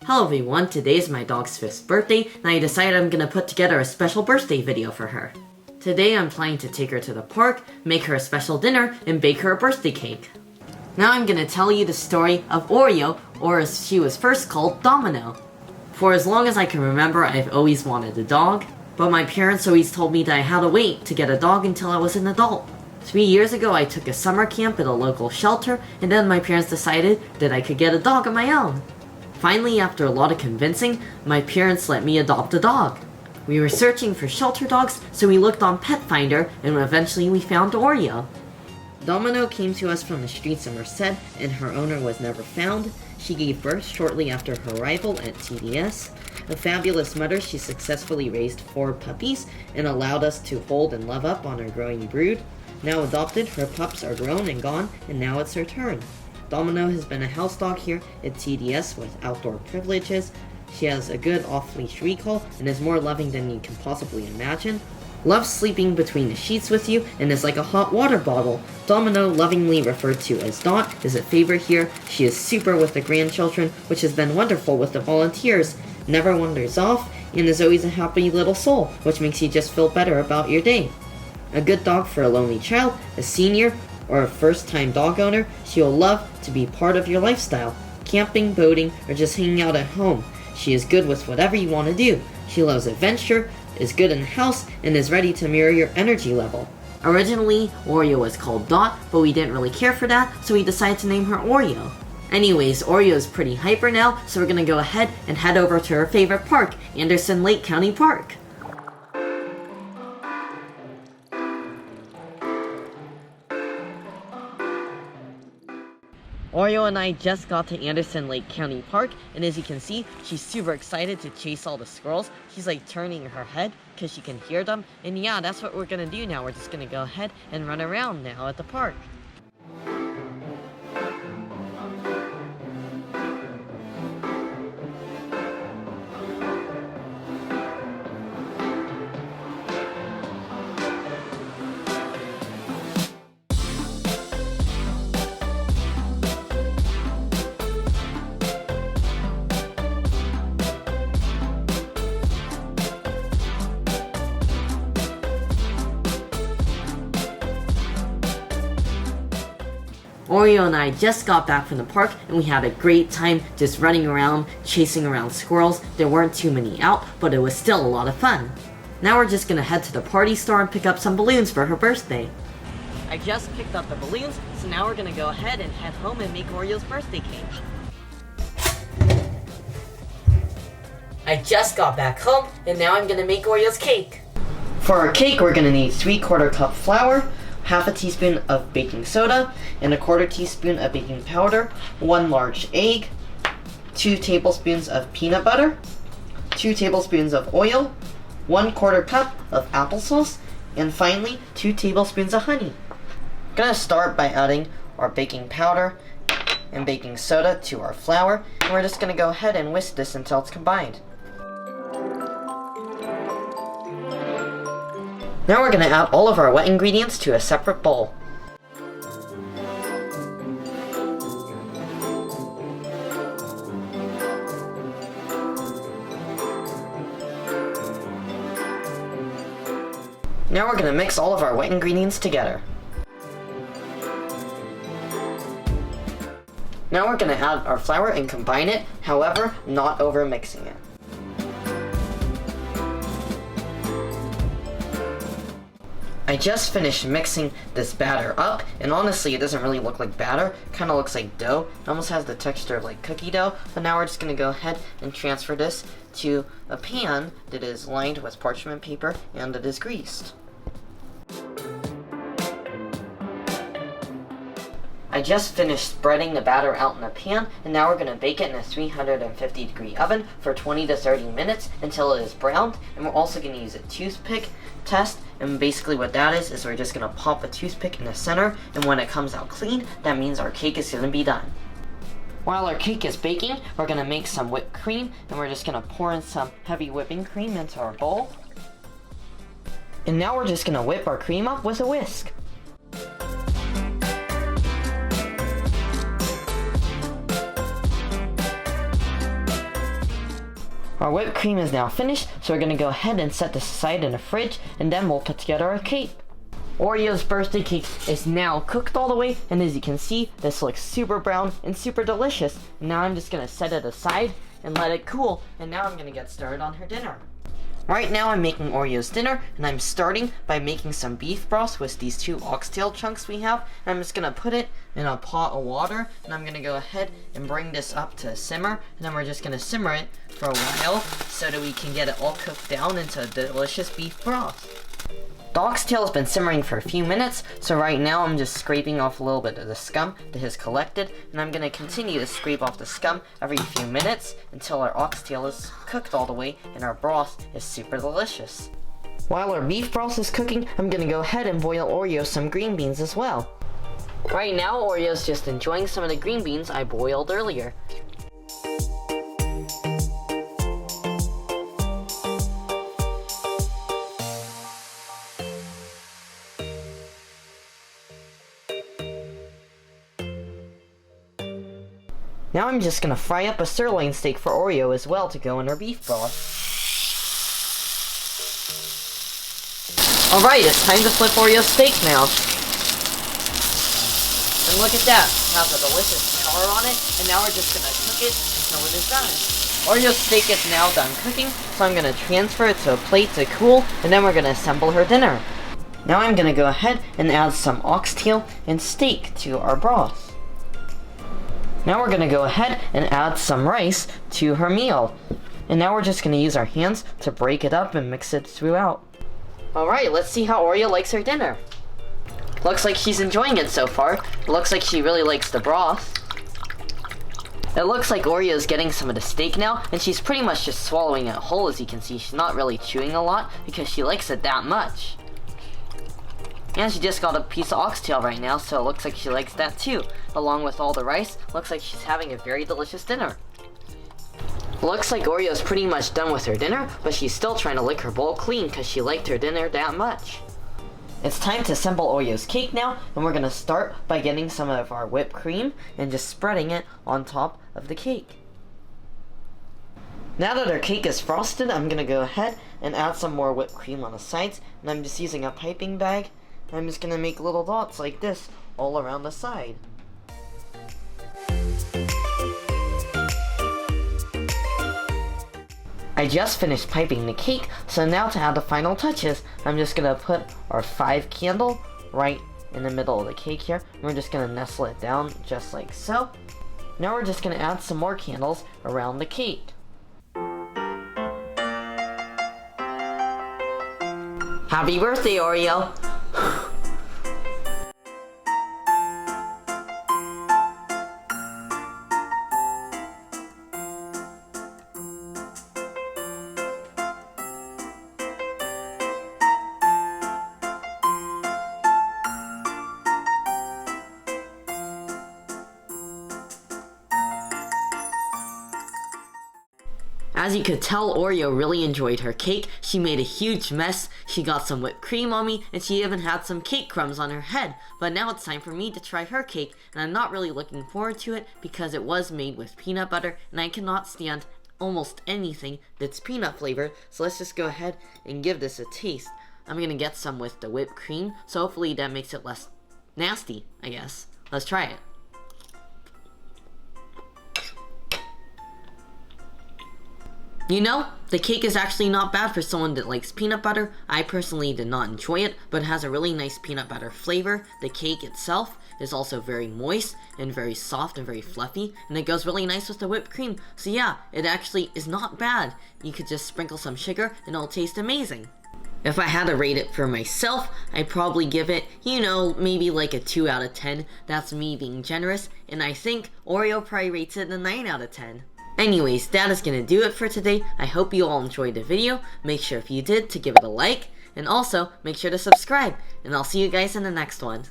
Hello everyone, today is my dog's 5th birthday, and I decided I'm gonna put together a special birthday video for her. Today I'm planning to take her to the park, make her a special dinner, and bake her a birthday cake. Now I'm gonna tell you the story of Oreo, or as she was first called, Domino. For as long as I can remember, I've always wanted a dog, but my parents always told me that I had to wait to get a dog until I was an adult. 3 years ago I took a summer camp at a local shelter, and then my parents decided that I could get a dog of my own. Finally, after a lot of convincing, my parents let me adopt a dog. We were searching for shelter dogs, so we looked on Pet Finder, and eventually we found Oreo. Domino came to us from the streets of Merced, and her owner was never found. She gave birth shortly after her arrival at TDS. A fabulous mother, she successfully raised 4 puppies and allowed us to hold and love up on her growing brood. Now adopted, her pups are grown and gone, and now it's her turn. Domino has been a house dog here at TDS with outdoor privileges. She has a good off-leash recall and is more loving than you can possibly imagine. Loves sleeping between the sheets with you and is like a hot water bottle. Domino, lovingly referred to as Dot, is a favorite here. She is super with the grandchildren, which has been wonderful with the volunteers. Never wanders off and is always a happy little soul, which makes you just feel better about your day. A good dog for a lonely child, a senior, or a first-time dog owner. She will love to be part of your lifestyle. Camping, boating, or just hanging out at home. She is good with whatever you want to do. She loves adventure, is good in the house, and is ready to mirror your energy level. Originally, Oreo was called Dot, but we didn't really care for that, so we decided to name her Oreo. Anyways, Oreo is pretty hyper now, so we're gonna go ahead and head over to her favorite park, Anderson Lake County Park. Oreo and I just got to Anderson Lake County Park, and as you can see, she's super excited to chase all the squirrels. She's like turning her head because she can hear them, and yeah, that's what we're gonna do now. We're just gonna go ahead and run around now at the park. Oreo and I just got back from the park, and we had a great time just running around, chasing around squirrels. There weren't too many out, but it was still a lot of fun. Now we're just gonna head to the party store and pick up some balloons for her birthday. I just picked up the balloons, so now we're gonna go ahead and head home and make Oreo's birthday cake. I just got back home, and now I'm gonna make Oreo's cake. For our cake, we're gonna need 3/4 cup flour, half a teaspoon of baking soda, and 1/4 teaspoon of baking powder, 1 large egg, 2 tablespoons of peanut butter, 2 tablespoons of oil, 1/4 cup of applesauce, and finally 2 tablespoons of honey. I'm gonna start by adding our baking powder and baking soda to our flour, and we're just gonna go ahead and whisk this until it's combined. Now we're going to add all of our wet ingredients to a separate bowl. Now we're going to mix all of our wet ingredients together. Now we're going to add our flour and combine it, however, not over mixing it. I just finished mixing this batter up, and honestly it doesn't really look like batter, it kind of looks like dough. It almost has the texture of like cookie dough, but now we're just going to go ahead and transfer this to a pan that is lined with parchment paper and that is greased. I just finished spreading the batter out in the pan, and now we're going to bake it in a 350-degree oven for 20 to 30 minutes until it is browned, and we're also going to use a toothpick test, and basically what that is we're just going to pop a toothpick in the center, and when it comes out clean, that means our cake is going to be done. While our cake is baking, we're going to make some whipped cream, and we're just going to pour in some heavy whipping cream into our bowl. And now we're just going to whip our cream up with a whisk. Our whipped cream is now finished, so we're gonna go ahead and set this aside in the fridge, and then we'll put together our cake. Oreo's birthday cake is now cooked all the way, and as you can see, this looks super brown and super delicious. Now I'm just gonna set it aside and let it cool, and now I'm gonna get started on her dinner. Right now I'm making Oreo's dinner, and I'm starting by making some beef broth with these 2 oxtail chunks we have. And I'm just gonna put it in a pot of water, and I'm gonna go ahead and bring this up to simmer, and then we're just gonna simmer it for a while so that we can get it all cooked down into a delicious beef broth. The oxtail has been simmering for a few minutes, so right now I'm just scraping off a little bit of the scum that has collected, and I'm going to continue to scrape off the scum every few minutes until our oxtail is cooked all the way and our broth is super delicious. While our beef broth is cooking, I'm going to go ahead and boil Oreo some green beans as well. Right now, Oreo's just enjoying some of the green beans I boiled earlier. Now I'm just gonna fry up a sirloin steak for Oreo as well to go in her beef broth. Alright, it's time to flip Oreo's steak now. And look at that, it has a delicious color on it, and now we're just gonna cook it until it is done. Oreo's steak is now done cooking, so I'm gonna transfer it to a plate to cool, and then we're gonna assemble her dinner. Now I'm gonna go ahead and add some oxtail and steak to our broth. Now we're going to go ahead and add some rice to her meal. And now we're just going to use our hands to break it up and mix it throughout. Alright, let's see how Oreo likes her dinner. Looks like she's enjoying it so far. It looks like she really likes the broth. It looks like Oreo's getting some of the steak now, and she's pretty much just swallowing it whole. As you can see, she's not really chewing a lot because she likes it that much. And she just got a piece of oxtail right now, so it looks like she likes that too. Along with all the rice, looks like she's having a very delicious dinner. Looks like Oreo's pretty much done with her dinner, but she's still trying to lick her bowl clean because she liked her dinner that much. It's time to assemble Oreo's cake now, and we're going to start by getting some of our whipped cream and just spreading it on top of the cake. Now that our cake is frosted, I'm going to go ahead and add some more whipped cream on the sides, and I'm just using a piping bag. I'm just going to make little dots like this all around the side. I just finished piping the cake, so now to add the final touches, I'm just going to put our 5 candle right in the middle of the cake here. And we're just going to nestle it down just like so. Now we're just going to add some more candles around the cake. Happy birthday, Oreo! As you could tell, Oreo really enjoyed her cake. She made a huge mess, she got some whipped cream on me, and she even had some cake crumbs on her head. But now it's time for me to try her cake, and I'm not really looking forward to it because it was made with peanut butter, and I cannot stand almost anything that's peanut flavored. So let's just go ahead and give this a taste. I'm gonna get some with the whipped cream, so hopefully that makes it less nasty, I guess. Let's try it. You know, the cake is actually not bad for someone that likes peanut butter. I personally did not enjoy it, but it has a really nice peanut butter flavor. The cake itself is also very moist and very soft and very fluffy, and it goes really nice with the whipped cream. So yeah, it actually is not bad. You could just sprinkle some sugar and it'll taste amazing. If I had to rate it for myself, I'd probably give it, you know, maybe like a 2 out of 10. That's me being generous, and I think Oreo probably rates it a 9 out of 10. Anyways, that is going to do it for today. I hope you all enjoyed the video. Make sure if you did to give it a like, and also make sure to subscribe, and I'll see you guys in the next one.